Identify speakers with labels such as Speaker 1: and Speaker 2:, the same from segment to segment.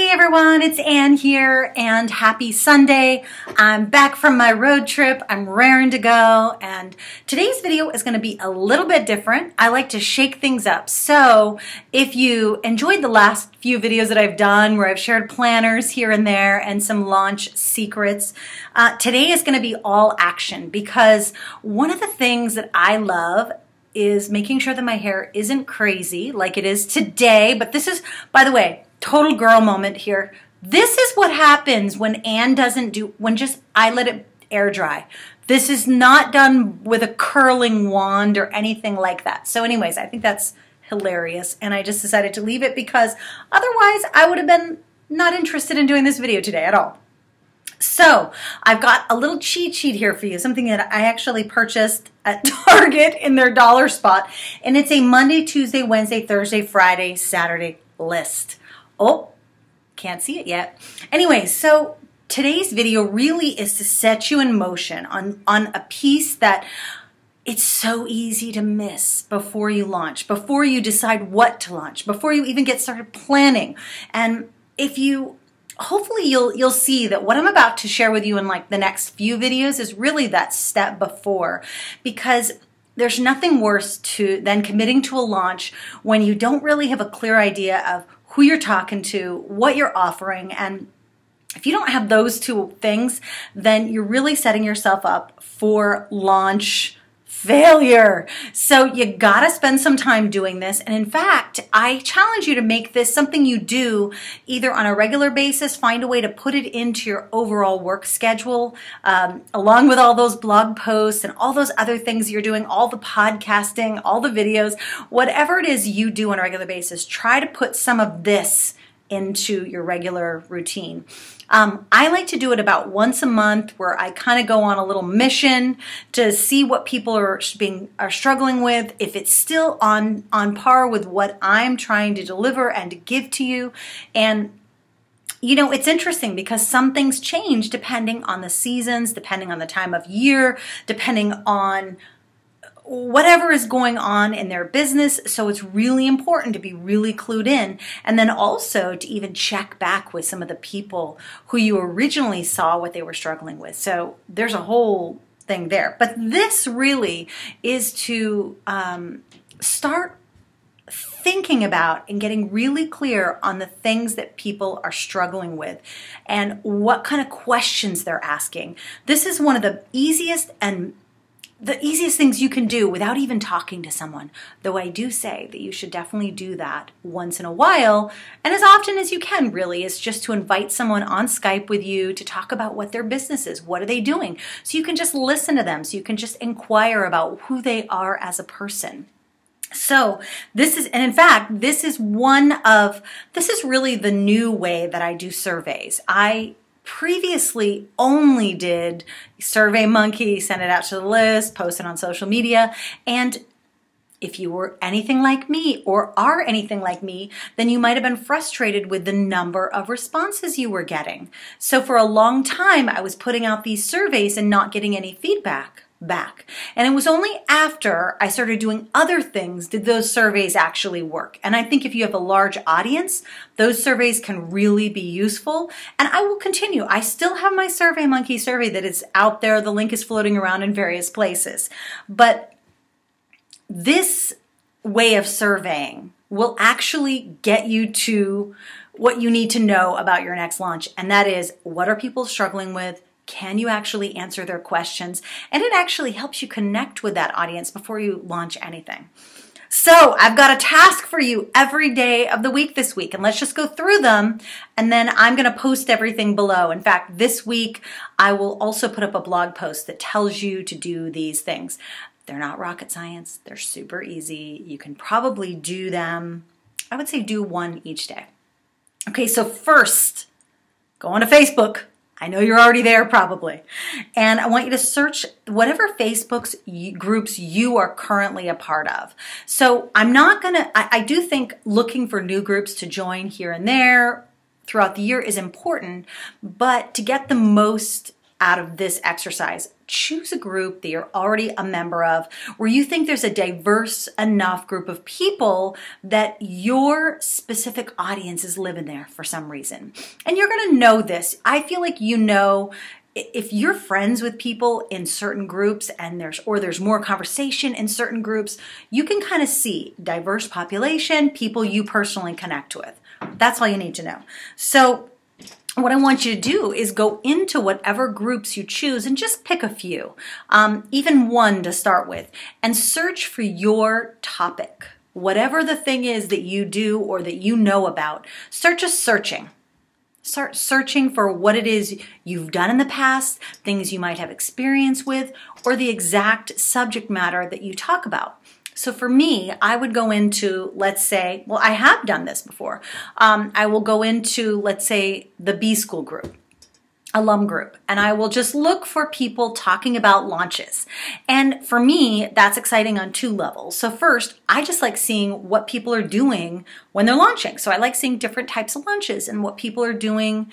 Speaker 1: Hey everyone, it's Ann here and happy Sunday. I'm back from my road trip. I'm raring to go and today's video is going to be a little bit different. I like to shake things up. So if you enjoyed the last few videos that I've done where I've shared planners here and there and some launch secrets, today is going to be all action because one of the things that I love is making sure that my hair isn't crazy like it is today. But this is, by the way, total girl moment here. This is what happens when Ann doesn't do, when just I let it air dry. This is not done with a curling wand or anything like that. So anyways, I think that's hilarious. And I just decided to leave it because otherwise I would have been not interested in doing this video today at all. So I've got a little cheat sheet here for you, something that I actually purchased at Target in their dollar spot. And it's a Monday, Tuesday, Wednesday, Thursday, Friday, Saturday list. Oh, can't see it yet. Anyway, so today's video really is to set you in motion on a piece that it's so easy to miss before you launch, before you decide what to launch, before you even get started planning. And if you hopefully you'll see that what I'm about to share with you in like the next few videos is really that step before, because there's nothing worse than committing to a launch when you don't really have a clear idea of who you're talking to, what you're offering, and if you don't have those two things, then you're really setting yourself up for launch failure. So you gotta spend some time doing this. And in fact, I challenge you to make this something you do either on a regular basis, find a way to put it into your overall work schedule, along with all those blog posts and all those other things you're doing, all the podcasting, all the videos, whatever it is you do on a regular basis, try to put some of this into your regular routine. I like to do it about once a month where I kind of go on a little mission to see what people are struggling with, if it's still on par with what I'm trying to deliver and to give to you. And you know, it's interesting because some things change depending on the seasons, depending on the time of year, depending on whatever is going on in their business. So it's really important to be really clued in, and then also to even check back with some of the people who you originally saw what they were struggling with. So there's a whole thing there. But this really is to start thinking about and getting really clear on the things that people are struggling with and what kind of questions they're asking. This is one of the easiest things you can do without even talking to someone, though I do say that you should definitely do that once in a while, and as often as you can, really, is just to invite someone on Skype with you to talk about what their business is, what are they doing, so you can just listen to them, so you can just inquire about who they are as a person. So this is, and in fact, this is really the new way that I do surveys. I previously only did SurveyMonkey, send it out to the list, post it on social media. And if you were anything like me or are anything like me, then you might have been frustrated with the number of responses you were getting. So for a long time, I was putting out these surveys and not getting any feedback back. And it was only after I started doing other things did those surveys actually work. And I think if you have a large audience, those surveys can really be useful. And I will continue. I still have my SurveyMonkey survey that is out there. The link is floating around in various places. But this way of surveying will actually get you to what you need to know about your next launch. And that is, what are people struggling with? Can you actually answer their questions? And it actually helps you connect with that audience before you launch anything. So I've got a task for you every day of the week this week, and let's just go through them, and then I'm going to post everything below. In fact, this week I will also put up a blog post that tells you to do these things. They're not rocket science. They're super easy. You can probably do them. I would say do one each day. Okay, so first, go on to Facebook. I know you're already there probably. And I want you to search whatever Facebook's groups you are currently a part of. So I do think looking for new groups to join here and there throughout the year is important, but to get the most out of this exercise, choose a group that you're already a member of where you think there's a diverse enough group of people that your specific audience is living there for some reason. And you're going to know this. I feel like you know if you're friends with people in certain groups and there's more conversation in certain groups, you can kind of see diverse population, people you personally connect with. That's all you need to know. So what I want you to do is go into whatever groups you choose and just pick a few, even one to start with, and search for your topic. Whatever the thing is that you do or that you know about, start just searching. Start searching for what it is you've done in the past, things you might have experience with, or the exact subject matter that you talk about. So for me, I would go into, let's say, well, I have done this before. I will go into, let's say, the B School group, alum group, and I will just look for people talking about launches. And for me, that's exciting on two levels. So first, I just like seeing what people are doing when they're launching. So I like seeing different types of launches and what people are doing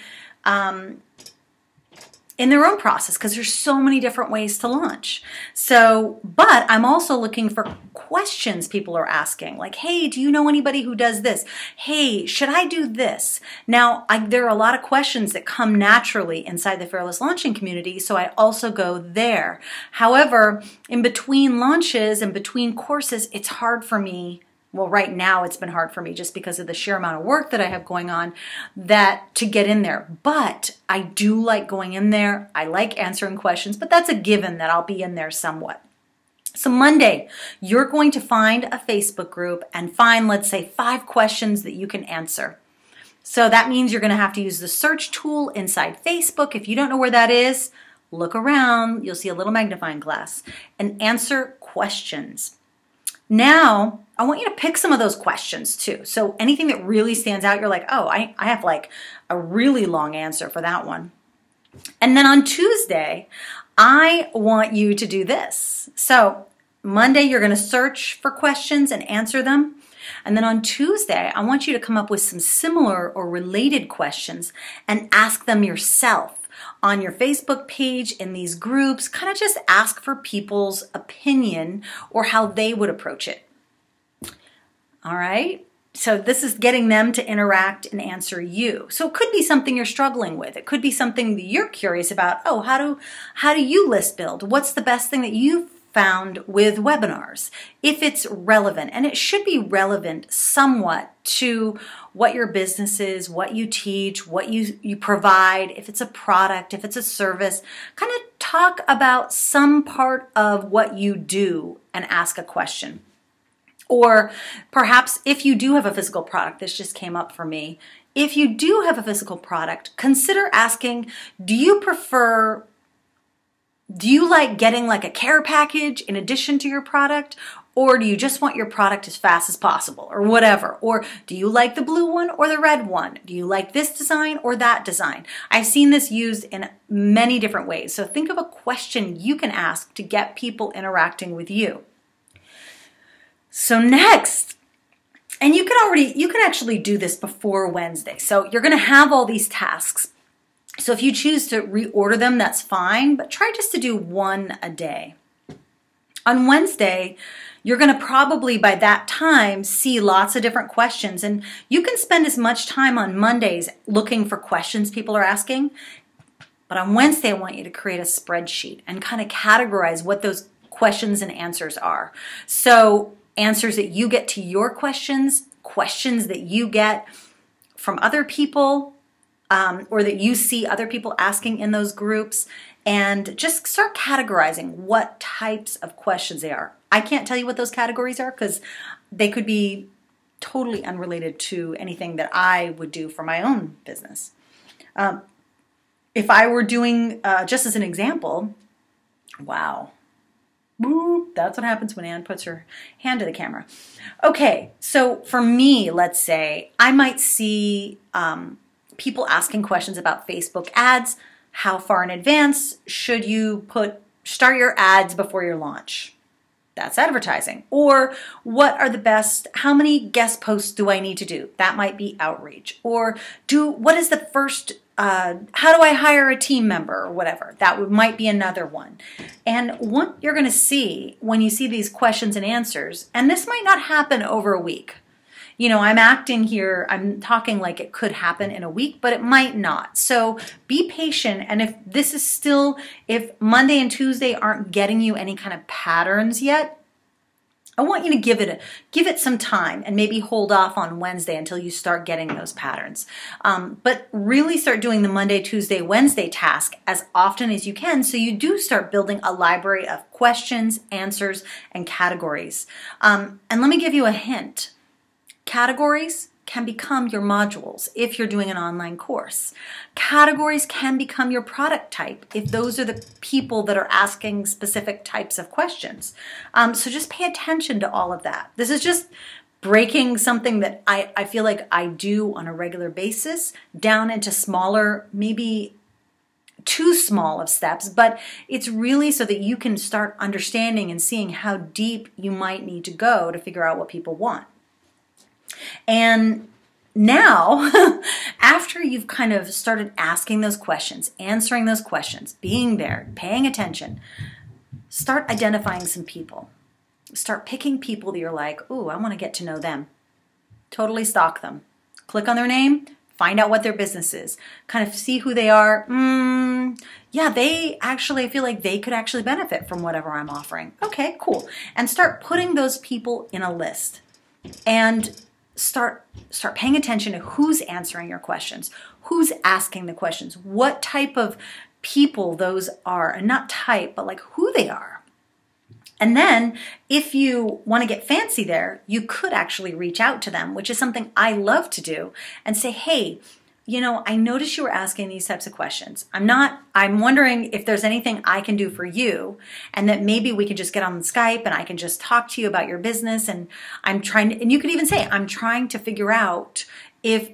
Speaker 1: in their own process, because there's so many different ways to launch. So, but I'm also looking for questions people are asking, like, hey, do you know anybody who does this? Hey, should I do this? Now, there are a lot of questions that come naturally inside the Fearless Launching community, so I also go there. However, in between launches and between courses, it's hard for me. Well, right now it's been hard for me just because of the sheer amount of work that I have going on to get in there. But I do like going in there. I like answering questions, but that's a given that I'll be in there somewhat. So Monday, you're going to find a Facebook group and find, let's say, 5 questions that you can answer. So that means you're going to have to use the search tool inside Facebook. If you don't know where that is, look around. You'll see a little magnifying glass and answer questions. Now, I want you to pick some of those questions too. So anything that really stands out, you're like, oh, I have like a really long answer for that one. And then on Tuesday, I want you to do this. So Monday, you're going to search for questions and answer them. And then on Tuesday, I want you to come up with some similar or related questions and ask them yourself. On your Facebook page, in these groups, kind of just ask for people's opinion or how they would approach it. All right? So this is getting them to interact and answer you. So it could be something you're struggling with. It could be something that you're curious about. Oh, how do you list build? What's the best thing that you've found with webinars? If it's relevant, and it should be relevant somewhat to what your business is, what you teach, what you provide, if it's a product, if it's a service, kind of talk about some part of what you do and ask a question. Or perhaps if you do have a physical product, this just came up for me. If you do have a physical product, consider asking, do you like getting like a care package in addition to your product? Or do you just want your product as fast as possible or whatever? Or do you like the blue one or the red one? Do you like this design or that design? I've seen this used in many different ways. So think of a question you can ask to get people interacting with you. So next, and you can actually do this before Wednesday. So you're going to have all these tasks. So if you choose to reorder them, that's fine, but try just to do one a day. On Wednesday, you're going to probably by that time see lots of different questions, and you can spend as much time on Mondays looking for questions people are asking. But on Wednesday, I want you to create a spreadsheet and kind of categorize what those questions and answers are. So answers that you get to your questions, questions that you get from other people, or that you see other people asking in those groups, and just start categorizing what types of questions they are. I can't tell you what those categories are because they could be totally unrelated to anything that I would do for my own business. If I were doing, just as an example, wow. Boop, that's what happens when Anne puts her hand to the camera. Okay, so for me, let's say, I might see people asking questions about Facebook ads. How far in advance should you start your ads before your launch? That's advertising. Or what are the best, how many guest posts do I need to do? That might be outreach. Or what is the first how do I hire a team member or whatever? That might be another one. And what you're going to see when you see these questions and answers, and this might not happen over a week. You know, I'm acting here, I'm talking like it could happen in a week, but it might not. So be patient. And if Monday and Tuesday aren't getting you any kind of patterns yet, I want you to give it some time and maybe hold off on Wednesday until you start getting those patterns. But really start doing the Monday, Tuesday, Wednesday task as often as you can, so you do start building a library of questions, answers, and categories. And let me give you a hint. Categories can become your modules if you're doing an online course. Categories can become your product type if those are the people that are asking specific types of questions. So just pay attention to all of that. This is just breaking something that I feel like I do on a regular basis down into smaller, maybe too small of steps, but it's really so that you can start understanding and seeing how deep you might need to go to figure out what people want. And now, after you've kind of started asking those questions, answering those questions, being there, paying attention, start identifying some people. Start picking people that you're like, ooh, I want to get to know them. Totally stalk them. Click on their name, find out what their business is, kind of see who they are. Yeah, I feel like they could actually benefit from whatever I'm offering. Okay, cool. And start putting those people in a list. And start paying attention to who's answering your questions, who's asking the questions, what type of people those are, and not type, but like who they are. And then if you want to get fancy there, you could actually reach out to them, which is something I love to do, and say, hey, you know, I noticed you were asking these types of questions. I'm wondering if there's anything I can do for you, and that maybe we could just get on Skype and I can just talk to you about your business. And and you could even say, I'm trying to figure out if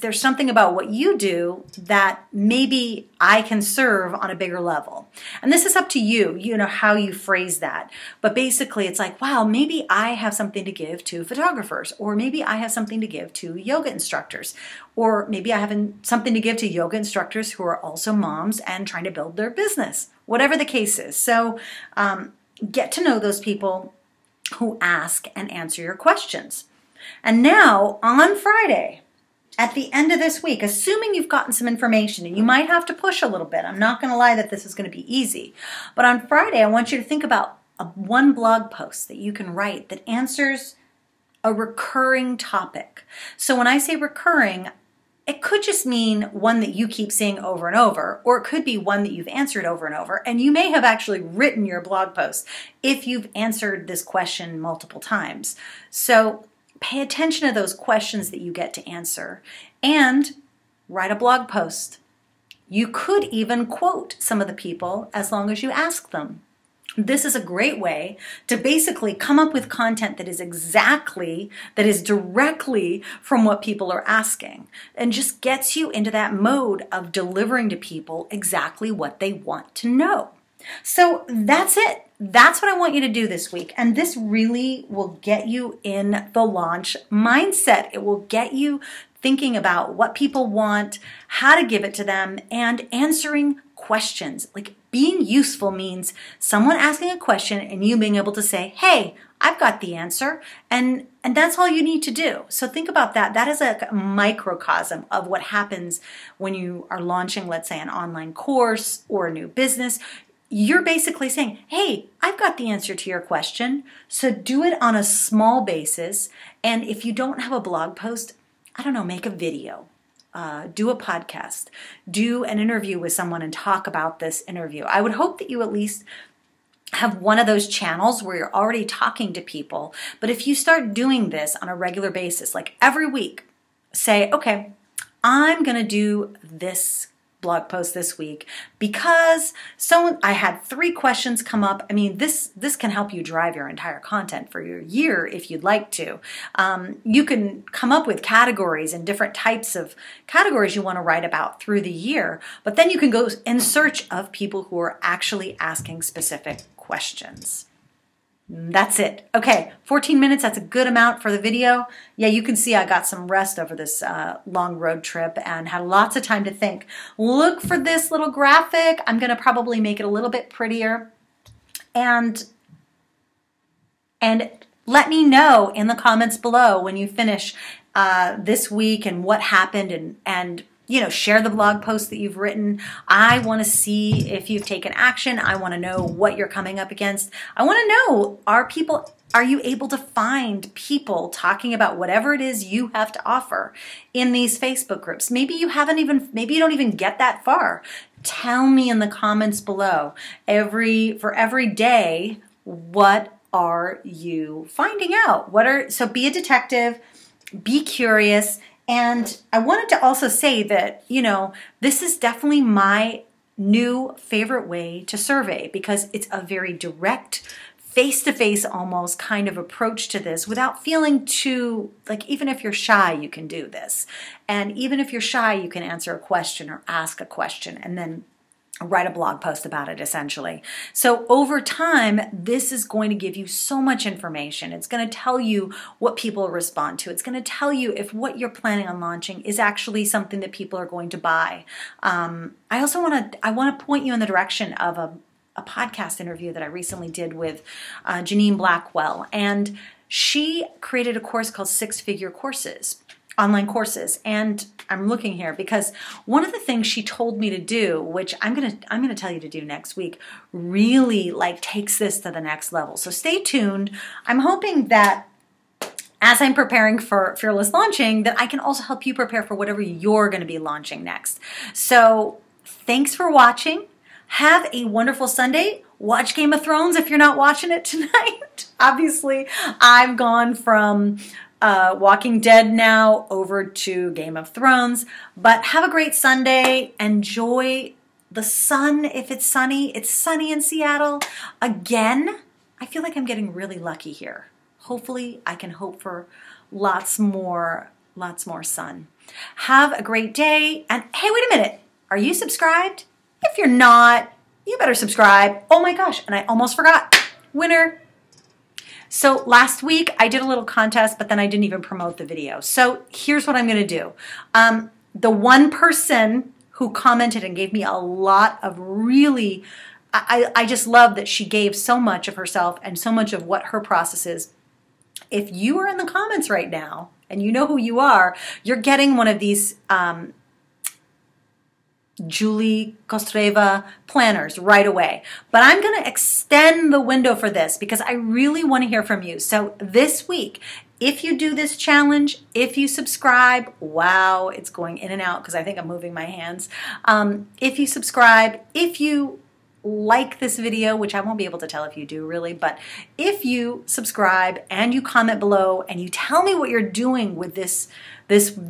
Speaker 1: there's something about what you do that maybe I can serve on a bigger level. And this is up to you, you know, how you phrase that. But basically it's like, wow, maybe I have something to give to photographers, or maybe I have something to give to yoga instructors, or maybe I have something to give to yoga instructors who are also moms and trying to build their business, whatever the case is. So get to know those people who ask and answer your questions. And now on Friday, at the end of this week, assuming you've gotten some information, and you might have to push a little bit. I'm not going to lie that this is going to be easy. But on Friday, I want you to think about one blog post that you can write that answers a recurring topic. So when I say recurring, it could just mean one that you keep seeing over and over, or it could be one that you've answered over and over. And you may have actually written your blog post if you've answered this question multiple times. So pay attention to those questions that you get to answer and write a blog post. You could even quote some of the people as long as you ask them. This is a great way to basically come up with content that is directly from what people are asking, and just gets you into that mode of delivering to people exactly what they want to know. So that's it. That's what I want you to do this week. And this really will get you in the launch mindset. It will get you thinking about what people want, how to give it to them, and answering questions. Like, being useful means someone asking a question and you being able to say, hey, I've got the answer. And that's all you need to do. So think about that. That is a microcosm of what happens when you are launching, let's say, an online course or a new business. You're basically saying, hey, I've got the answer to your question. So do it on a small basis. And if you don't have a blog post, I don't know, make a video, do a podcast, do an interview with someone and talk about this interview. I would hope that you at least have one of those channels where you're already talking to people. But if you start doing this on a regular basis, like every week, say, okay, I'm going to do this blog post this week because I had 3 questions come up. I mean, this can help you drive your entire content for your year if you'd like to. You can come up with categories and different types of categories you want to write about through the year, but then you can go in search of people who are actually asking specific questions. That's it. Okay, 14 minutes, that's a good amount for the video. Yeah, you can see I got some rest over this long road trip and had lots of time to think. Look for this little graphic. I'm gonna probably make it a little bit prettier. And let me know in the comments below when you finish this week and what happened, and you know, share the blog post that you've written. I want to see if you've taken action. I want to know what you're coming up against. I want to know, are you able to find people talking about whatever it is you have to offer in these Facebook groups? Maybe you don't even get that far. Tell me in the comments below. For every day, what are you finding out? So be a detective, be curious. And I wanted to also say that, you know, this is definitely my new favorite way to survey, because it's a very direct, face-to-face almost kind of approach to this without feeling too, like, even if you're shy, you can do this. And even if you're shy, you can answer a question or ask a question and then write a blog post about it, essentially. So over time, this is going to give you so much information. It's going to tell you what people respond to. It's going to tell you if what you're planning on launching is actually something that people are going to buy. I want to point you in the direction of a podcast interview that I recently did with Janine Blackwell, and she created a course called 6-Figure Courses. Online courses. And I'm looking here because one of the things she told me to do, which I'm gonna tell you to do next week, really like takes this to the next level. So stay tuned. I'm hoping that as I'm preparing for Fearless Launching, that I can also help you prepare for whatever you're going to be launching next. So thanks for watching. Have a wonderful Sunday. Watch Game of Thrones if you're not watching it tonight. Obviously, I've gone from Walking Dead now over to Game of Thrones. But have a great Sunday. Enjoy the sun if it's sunny. It's sunny in Seattle. Again, I feel like I'm getting really lucky here. Hopefully, I can hope for lots more sun. Have a great day. And hey, wait a minute. Are you subscribed? If you're not, you better subscribe. Oh my gosh, and I almost forgot. Winner. So last week I did a little contest, but then I didn't even promote the video. So here's what I'm going to do. The one person who commented and gave me a lot of really, I just love that she gave so much of herself and so much of what her process is. If you are in the comments right now and you know who you are, you're getting one of these Julia Kostreva planners right away. But I'm going to extend the window for this because I really want to hear from you. So this week, if you do this challenge, if you subscribe, wow, it's going in and out because I think I'm moving my hands. If you subscribe, if you like this video, which I won't be able to tell if you do really, but if you subscribe and you comment below and you tell me what you're doing with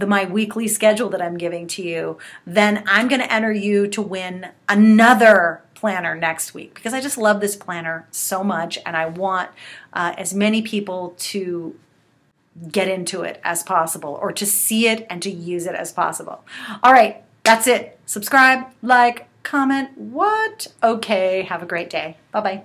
Speaker 1: my weekly schedule that I'm giving to you, then I'm going to enter you to win another planner next week because I just love this planner so much and I want as many people to get into it as possible or to see it and to use it as possible. All right, that's it. Subscribe, like, comment, what? Okay, have a great day. Bye-bye.